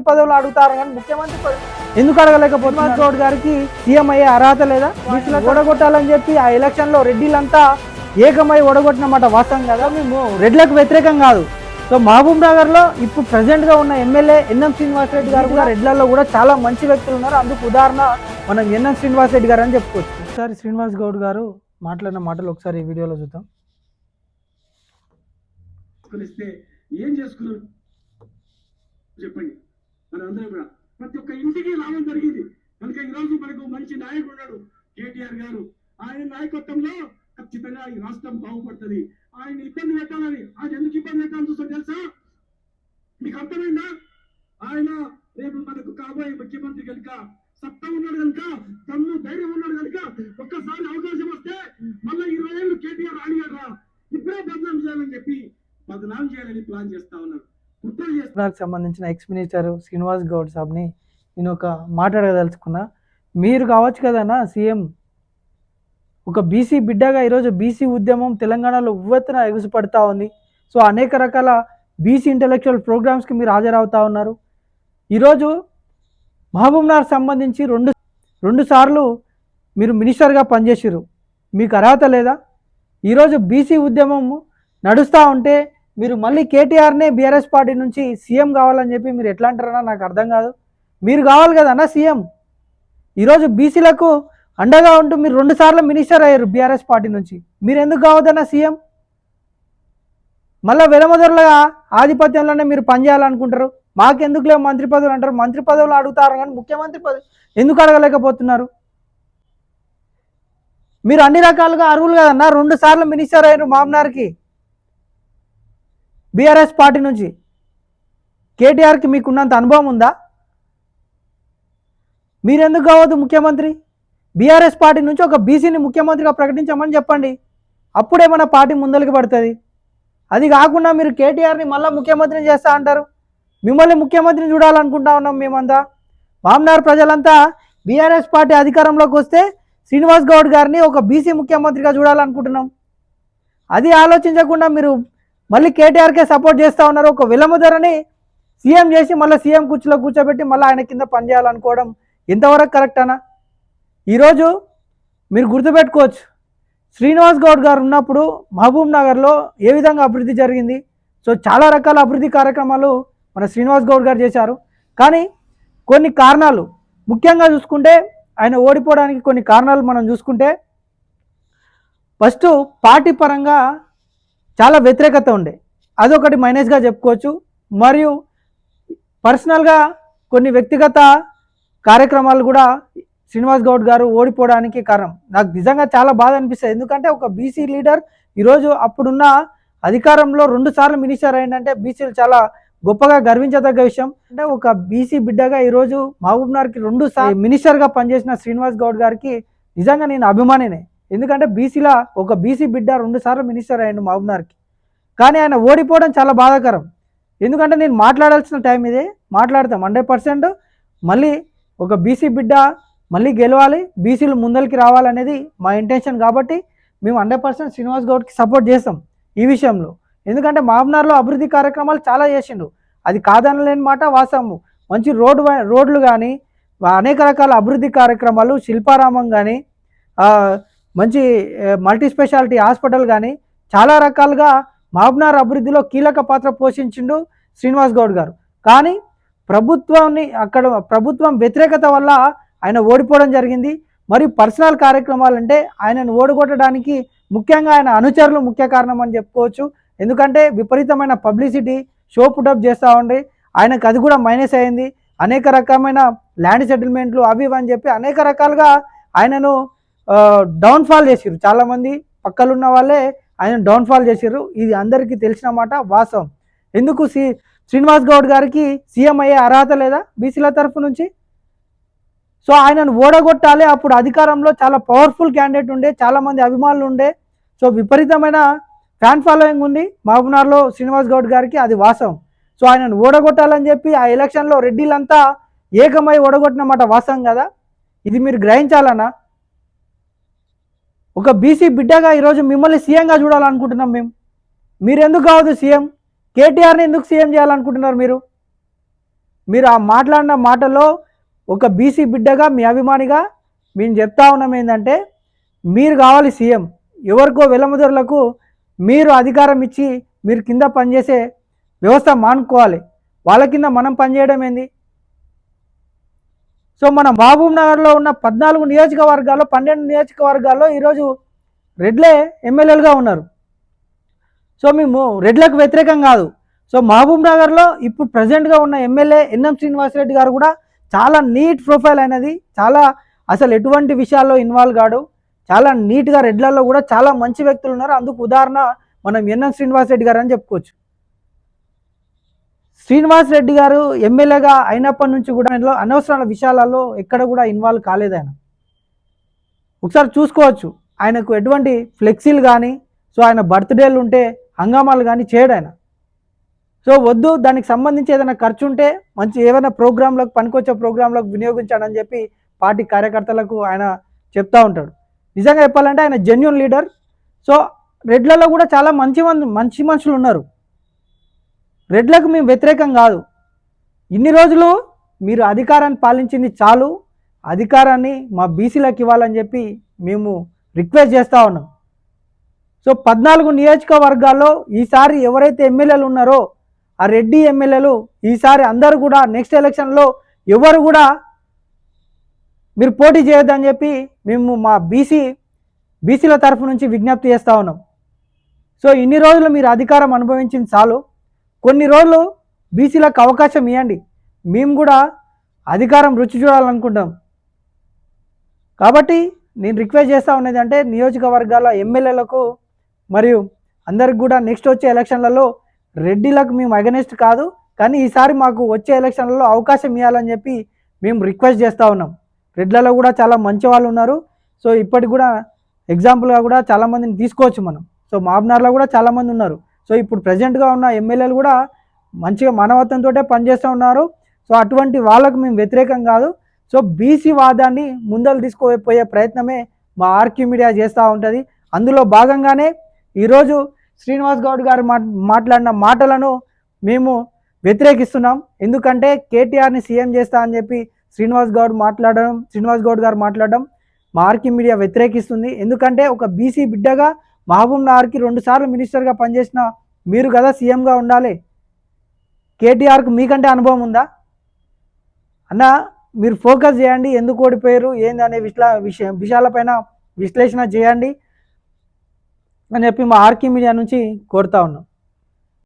పదవులు అడుగుతారు కానీ ముఖ్యమంత్రి పదవి ఎందుకు అడగలేకపోతున్నారు? గౌడ్ గారికి సీఎం అయ్యే అర్హత లేదా? ఓడగొట్టాలని చెప్పి ఆ ఎలక్షన్ లో రెడ్డిలంతా ఏకమై ఓడగొట్టినమాట వాస్తవం కదా. మేము రెడ్లకు వ్యతిరేకం కాదు. సో మహబూబ్ నగర్ లో ఇప్పుడు ప్రెసిడెంట్ గా ఉన్న ఎమ్మెల్యే ఎన్ఎం శ్రీనివాసరెడ్డి గారు కూడా రెడ్లలో కూడా చాలా మంచి వ్యక్తులు ఉన్నారు. అందుకు ఉదాహరణ మనం ఎన్ఎం శ్రీనివాసరెడ్డి గారు అని చెప్పుకోవచ్చు. ఒకసారి శ్రీనివాస్ గౌడ్ గారు మాట్లాడిన మాటలు ఒకసారి ఈ వీడియోలో చూద్దాం. ఏం చేసుకున్నారు చెప్పండి. మనందరం కూడా ప్రతి ఒక్క ఇంటికి లాభం జరిగింది కనుక ఈరోజు మనకు మంచి నాయకుడు ఉన్నాడు కేటీఆర్ గారు. ఆయన నాయకత్వంలో ఖచ్చితంగా ఈ రాష్ట్రం బాగుపడుతుంది. ఆయన ఇబ్బంది పెట్టాలని, ఆయన ఎందుకు ఇబ్బంది పెట్టాలని చూస్తే తెలుసా మీకు? అర్థమైందా? ఆయన రేపు మనకు కాబోయే ముఖ్యమంత్రి కనుక సత్తా ఉన్నాడు కనుక, తమ్ము ధైర్యం ఉన్నాడు కనుక ఒక్కసారి అవకాశం వస్తే మళ్ళీ 20 ఏళ్ళు కేటీఆర్ అడిగారా ఇప్పుడే బదనాం చేయాలని చెప్పి బదనాం చేయాలని ప్లాన్ చేస్తా ఉన్నారు. సంబంధించిన ఎక్స్ మినిస్టర్ శ్రీనివాస్ గౌడ్ సాబ్ని నేను ఒక మాట్లాడదలుచుకున్నా. మీరు కావచ్చు కదన్నా సీఎం, ఒక బీసీ బిడ్డగా ఈరోజు బీసీ ఉద్యమం తెలంగాణలో ఉవ్వెత్తున ఎగుసిపడతా ఉంది. సో అనేక రకాల బీసీ ఇంటలెక్చువల్ ప్రోగ్రామ్స్కి మీరు హాజరవుతూ ఉన్నారు. ఈరోజు మహబూబ్ నగర్ సంబంధించి రెండు సార్లు మీరు మినిస్టర్గా పనిచేసారు. మీకు అర్హత లేదా? ఈరోజు బీసీ ఉద్యమం నడుస్తూ ఉంటే మీరు మళ్ళీ కేటీఆర్నే బీఆర్ఎస్ పార్టీ నుంచి సీఎం కావాలని చెప్పి మీరు ఎట్లా అంటారన్నా నాకు అర్థం కాదు. మీరు కావాలి కదన్నా సీఎం. ఈరోజు బీసీలకు అండగా ఉంటూ మీరు 2 సార్లు మినిస్టర్ అయ్యారు బీఆర్ఎస్ పార్టీ నుంచి. మీరు ఎందుకు కావద్దన్నా సీఎం? మళ్ళీ వెలమదొరల ఆధిపత్యంలోనే మీరు పనిచేయాలనుకుంటారు. మాకెందుకు లేవు మంత్రి పదవులు అంటారు. మంత్రి పదవులు అడుగుతారు కానీ ముఖ్యమంత్రి పదవి ఎందుకు అడగలేకపోతున్నారు? మీరు అన్ని రకాలుగా అర్హులు కదన్నా. 2 సార్లు మినిస్టర్ అయ్యారు మామ్నార్కి బీఆర్ఎస్ పార్టీ నుంచి. కేటీఆర్కి మీకున్నంత అనుభవం ఉందా? మీరెందుకు కావద్దు ముఖ్యమంత్రి? బీఆర్ఎస్ పార్టీ నుంచి ఒక బీసీని ముఖ్యమంత్రిగా ప్రకటించమని చెప్పండి. అప్పుడే మన పార్టీ ముందరికి పడుతుంది. అది కాకుండా మీరు కేటీఆర్ని మళ్ళీ ముఖ్యమంత్రిని చేస్తా అంటారు. మిమ్మల్ని ముఖ్యమంత్రిని చూడాలనుకుంటా ఉన్నాం మేమంతా. మామ్నార్ ప్రజలంతా బీఆర్ఎస్ పార్టీ అధికారంలోకి వస్తే శ్రీనివాస్ గౌడ్ గారిని ఒక బీసీ ముఖ్యమంత్రిగా చూడాలనుకుంటున్నాం. అది ఆలోచించకుండా మీరు మళ్ళీ కేటీఆర్కే సపోర్ట్ చేస్తూ ఉన్నారు. ఒక విలమధరని సీఎం చేసి మళ్ళీ సీఎం కుర్చీలో కూర్చోబెట్టి మళ్ళీ ఆయన కింద పనిచేయాలనుకోవడం ఎంతవరకు కరెక్ట్ అనా? ఈరోజు మీరు గుర్తుపెట్టుకోవచ్చు, శ్రీనివాస్ గౌడ్ గారు ఉన్నప్పుడు మహబూబ్ నగర్లో ఏ విధంగా అభివృద్ధి జరిగింది. సో చాలా రకాల అభివృద్ధి కార్యక్రమాలు మన శ్రీనివాస్ గౌడ్ గారు చేశారు. కానీ కొన్ని కారణాలు ముఖ్యంగా చూసుకుంటే ఆయన ఓడిపోవడానికి కొన్ని కారణాలు మనం చూసుకుంటే, ఫస్ట్ పార్టీ పరంగా చాలా వ్యతిరేకత ఉండే, అదొకటి మైనస్గా చెప్పుకోవచ్చు. మరియు పర్సనల్గా కొన్ని వ్యక్తిగత కార్యక్రమాలు కూడా శ్రీనివాస్ గౌడ్ గారు ఓడిపోవడానికి కారణం. నాకు నిజంగా చాలా బాధ అనిపిస్తుంది. ఎందుకంటే ఒక బీసీ లీడర్ ఈరోజు అప్పుడున్న అధికారంలో 2 సార్లు మినిస్టర్ అయిందంటే బీసీలు చాలా గొప్పగా గర్వించదగ్గ విషయం. అంటే ఒక బీసీ బిడ్డగా ఈరోజు మహబూబ్ నగర్కి 2 సార్లు మినిస్టర్గా పనిచేసిన శ్రీనివాస్ గౌడ్ గారికి నిజంగా నేను అభిమానినే. ఎందుకంటే బీసీలా ఒక బీసీ బిడ్డ 2 సార్లు మినిస్టర్ అయ్యాడు మహబూబ్ నగర్కి. కానీ ఆయన ఓడిపోవడం చాలా బాధాకరం. ఎందుకంటే నేను మాట్లాడాల్సిన టైం ఇదే, మాట్లాడతాం 100%. మళ్ళీ ఒక బీసీ బిడ్డ మళ్ళీ గెలవాలి, బీసీలు ముందరికి రావాలనేది మా ఇంటెన్షన్. కాబట్టి మేము 100% శ్రీనివాస్ గౌడ్కి సపోర్ట్ చేస్తాం ఈ విషయంలో. ఎందుకంటే మహబూబ్నగర్లో అభివృద్ధి కార్యక్రమాలు చాలా చేసిండు, అది కాదనలేని మాట వాస్తవము. మంచి రోడ్లు కానీ, అనేక రకాల అభివృద్ధి కార్యక్రమాలు, శిల్పారామం కానీ, మంచి మల్టీ స్పెషాలిటీ హాస్పిటల్ కానీ చాలా రకాలుగా మహబూబ్నగర్ అభివృద్ధిలో కీలక పాత్ర పోషించిండు శ్రీనివాస్ గౌడ్ గారు. కానీ ప్రభుత్వం వ్యతిరేకత వల్ల ఆయన ఓడిపోవడం జరిగింది. మరియు పర్సనల్ కార్యక్రమాలు అంటే ఆయనను ఓడగొట్టడానికి ముఖ్యంగా ఆయన అనుచరులు ముఖ్య కారణం అని చెప్పుకోవచ్చు. ఎందుకంటే విపరీతమైన పబ్లిసిటీ షో పుటప్ చేస్తూ ఉండి ఆయనకు అది కూడా మైనస్ అయింది. అనేక రకమైన ల్యాండ్ సెటిల్మెంట్లు అవి అని చెప్పి అనేక రకాలుగా ఆయనను డౌన్ఫాల్ చేసిర్రు. చాలామంది పక్కలున్న వాళ్ళే ఆయన డౌన్ఫాల్ చేసిర్రు. ఇది అందరికీ తెలిసిన మాట వాస్తవం. ఎందుకు శ్రీనివాస్ గౌడ్ గారికి సీఎం అయ్యే అర్హత లేదా బీసీల తరఫు నుంచి? సో ఆయనను ఓడగొట్టాలి. అప్పుడు అధికారంలో చాలా పవర్ఫుల్ క్యాండిడేట్ ఉండే, చాలామంది అభిమానులు ఉండే, సో విపరీతమైన ఫ్యాన్ ఫాలోయింగ్ ఉంది మహబూబ్నగర్లో శ్రీనివాస్ గౌడ్ గారికి, అది వాస్తవం. సో ఆయనను ఓడగొట్టాలని చెప్పి ఆ ఎలక్షన్లో రెడ్డిలంతా ఏకమై ఓడగొట్టినమాట వాస్తవం కదా. ఇది మీరు గ్రహించాలన్నా. ఒక బీసీ బిడ్డగా ఈరోజు మిమ్మల్ని సీఎంగా చూడాలనుకుంటున్నాం మేము. మీరు ఎందుకు కావద్దు సీఎం? కేటీఆర్ని ఎందుకు సీఎం చేయాలనుకుంటున్నారు మీరు? మీరు ఆ మాట్లాడిన మాటలో ఒక బీసీ బిడ్డగా మీ అభిమానిగా మేము చెప్తా ఉన్నాం ఏంటంటే మీరు కావాలి సీఎం. ఎవరికో వెలముదరులకు మీరు అధికారం ఇచ్చి మీరు కింద పనిచేసే వ్యవస్థ మానుకోవాలి. వాళ్ళ కింద మనం పనిచేయడం ఏంది? సో మన మహబూబ్ నగర్లో ఉన్న 14 నియోజకవర్గాల్లో 12 నియోజకవర్గాల్లో ఈరోజు రెడ్లే ఎమ్మెల్యేలుగా ఉన్నారు. సో మేము రెడ్లకు వ్యతిరేకం కాదు. సో మహబూబ్ నగర్లో ఇప్పుడు ప్రజెంట్గా ఉన్న ఎమ్మెల్యే ఎన్ఎం శ్రీనివాసరెడ్డి గారు కూడా చాలా నీట్ ప్రొఫైల్ అనేది, చాలా అసలు ఎటువంటి విషయాల్లో ఇన్వాల్వ్ కాడు, చాలా నీట్గా రెడ్లలో కూడా చాలా మంచి వ్యక్తులు ఉన్నారు. అందుకు ఉదాహరణ మనం ఎన్ఎం శ్రీనివాసరెడ్డి గారు అని చెప్పుకోవచ్చు. శ్రీనివాస్ రెడ్డి గారు ఎమ్మెల్యేగా అయినప్పటి నుంచి కూడా అనవసరమైన విషయాలలో ఎక్కడ కూడా ఇన్వాల్వ్ కాలేదు ఆయన. ఒకసారి చూసుకోవచ్చు, ఆయనకు ఎటువంటి ఫ్లెక్సీలు కానీ, సో ఆయన బర్త్డేలు ఉంటే హంగామాలు కానీ చేయడు ఆయన. సో వద్దు, దానికి సంబంధించి ఏదైనా ఖర్చు ఉంటే మంచి ఏమైనా ప్రోగ్రాంలకు పనికొచ్చే ప్రోగ్రాంలకు వినియోగించాడని చెప్పి పార్టీ కార్యకర్తలకు ఆయన చెప్తూ ఉంటాడు. నిజంగా చెప్పాలంటే ఆయన జెన్యూన్ లీడర్. సో రెడ్లలో కూడా చాలా మంచి మనుషులు ఉన్నారు. రెడ్లకు మేము వ్యతిరేకం కాదు. ఇన్ని రోజులు మీరు అధికారాన్ని పాలించింది చాలు, అధికారాన్ని మా బీసీలకు ఇవ్వాలని చెప్పి మేము రిక్వెస్ట్ చేస్తూ ఉన్నాం. సో 14 నియోజకవర్గాల్లో ఈసారి ఎవరైతే ఎమ్మెల్యేలు ఉన్నారో ఆ రెడ్డి ఎమ్మెల్యేలు ఈసారి అందరూ కూడా నెక్స్ట్ ఎలక్షన్లో ఎవరు కూడా మీరు పోటీ చేయొద్దని చెప్పి మేము మా బీసీల తరఫు నుంచి విజ్ఞప్తి చేస్తూ ఉన్నాం. సో ఇన్ని రోజులు మీరు అధికారం అనుభవించింది చాలు, కొన్ని రోజులు బీసీలకు అవకాశం ఇవ్వండి. మేము కూడా అధికారం రుచి చూడాలనుకుంటాం. కాబట్టి నేను రిక్వెస్ట్ చేస్తూ ఉన్నది అంటే నియోజకవర్గాల ఎమ్మెల్యేలకు మరియు అందరికి కూడా నెక్స్ట్ వచ్చే ఎలక్షన్లలో రెడ్డిలకు మేము అగెనెస్ట్ కాదు, కానీ ఈసారి మాకు వచ్చే ఎలక్షన్లలో అవకాశం ఇవ్వాలని చెప్పి మేము రిక్వెస్ట్ చేస్తూ ఉన్నాం. రెడ్లలో కూడా చాలా మంచి వాళ్ళు ఉన్నారు. సో ఇప్పటికి కూడా ఎగ్జాంపుల్గా కూడా చాలామందిని తీసుకోవచ్చు మనం. సో మహబూబ్నగర్లో కూడా చాలామంది ఉన్నారు. సో ఇప్పుడు ప్రజెంట్గా ఉన్న ఎమ్మెల్యేలు కూడా మంచిగా మానవత్వంతో పనిచేస్తూ ఉన్నారు. సో అటువంటి వాళ్ళకు మేము వ్యతిరేకం కాదు. సో బీసీ వాదాన్ని ముందలు తీసుకుపోయే ప్రయత్నమే మా ఆర్క్యూ మీడియా చేస్తూ ఉంటుంది. అందులో భాగంగానే ఈరోజు శ్రీనివాస్ గౌడ్ గారు మాట్లాడిన మాటలను మేము వ్యతిరేకిస్తున్నాం. ఎందుకంటే కేటీఆర్ని సీఎం చేస్తా అని చెప్పి శ్రీనివాస్ గౌడ్ గారు మాట్లాడడం మా ఆర్క్యూ మీడియా వ్యతిరేకిస్తుంది. ఎందుకంటే ఒక బీసీ బిడ్డగా మహబూబ్ నగర్కి 2 సార్లు మినిస్టర్గా పనిచేసిన మీరు కదా సీఎంగా ఉండాలి. కేటీఆర్కు మీకంటే అనుభవం ఉందా అన్న? మీరు ఫోకస్ చేయండి, ఎందుకు ఓడిపోయారు ఏంది అనే విషయాలపైన విశ్లేషణ చేయండి అని చెప్పి మా ఆర్క్యూ మీడియా నుంచి కోరుతా ఉన్నాం.